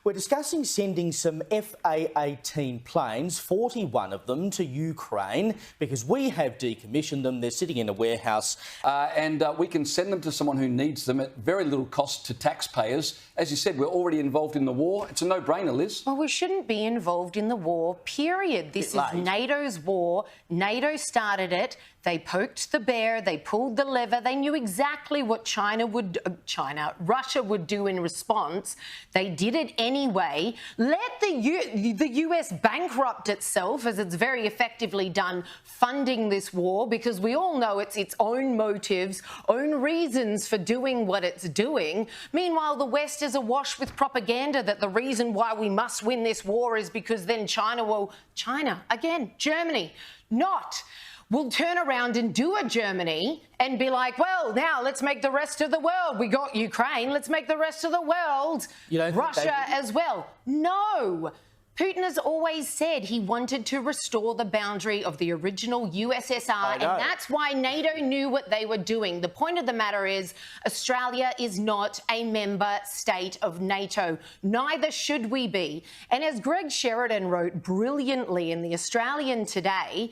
We're discussing sending some FA-18 planes, 41 of them, to Ukraine because we have decommissioned them. They're sitting in a warehouse. And we can send them to someone who needs them at very little cost to taxpayers. As you said, we're already involved in the war. It's a no-brainer, Liz. Well, we shouldn't be involved in the war, period. This is NATO's war. NATO started it. They poked the bear, they pulled the lever, they knew exactly what Russia would do in response. They did it anyway. Let the US bankrupt itself, as it's very effectively done, funding this war, because we all know it's its own motives, own reasons for doing what it's doing. Meanwhile, the West is awash with propaganda that the reason why we must win this war is because then Germany, we'll turn around and do a Germany and be like, well, now let's make the rest of the world. We got Ukraine. Let's make the rest of the world Russia as well. No. Putin has always said he wanted to restore the boundary of the original USSR, and that's why NATO knew what they were doing. The point of the matter is Australia is not a member state of NATO. Neither should we be. And as Greg Sheridan wrote brilliantly in The Australian today,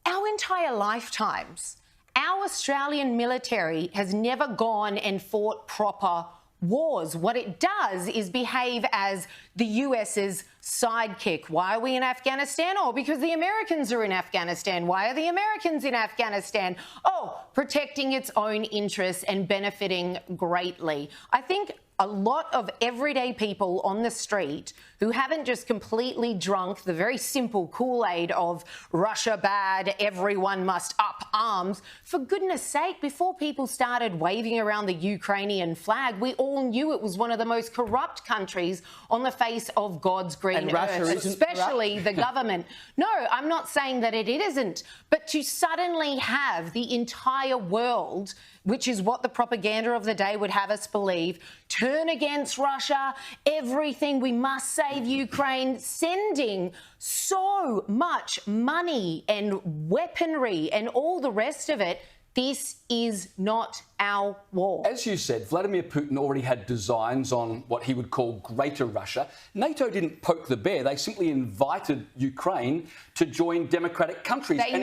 our entire lifetimes, our Australian military has never gone and fought proper wars. What it does is behave as the US's sidekick. Why are we in Afghanistan? Oh, because the Americans are in Afghanistan. Why are the Americans in Afghanistan? Oh, protecting its own interests and benefiting greatly. I think a lot of everyday people on the street who haven't just completely drunk the very simple Kool-Aid of Russia bad, everyone must up arms. For goodness sake, before people started waving around the Ukrainian flag, we all knew it was one of the most corrupt countries on the face of God's green earth, especially the government. No, I'm not saying that it isn't, but to suddenly have the entire world, which is what the propaganda of the day would have us believe, turn against Russia, everything, we must save Ukraine, sending so much money and weaponry and all the rest of it. This is not our war. As you said, Vladimir Putin already had designs on what he would call Greater Russia. NATO didn't poke the bear. They simply invited Ukraine to join democratic countries. They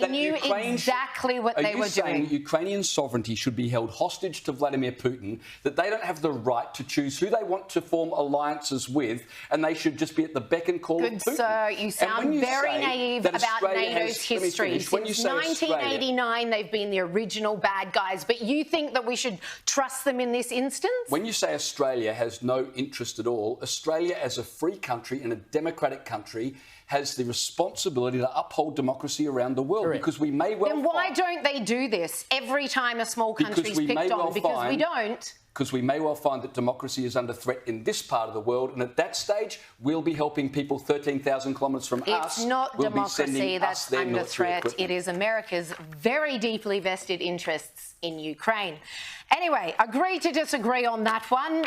knew exactly what they were doing. Are you saying that Ukrainian sovereignty should be held hostage to Vladimir Putin, that they don't have the right to choose who they want to form alliances with, and they should just be at the beck and call of Putin? Good sir, you sound very naive about NATO's history. Since 1989, they've been the original bad guys. But you think that we should trust them in this instance? When you say Australia has no interest at all, Australia as a free country and a democratic country has the responsibility to uphold democracy around the world. Correct. Because we may well Then why don't they do this every time a small country's picked on? Because we don't. Because we may well find that democracy is under threat in this part of the world, and at that stage, we'll be helping people 13,000 kilometres from us. It's not democracy that's under threat. It is America's very deeply vested interests in Ukraine. Anyway, agree to disagree on that one.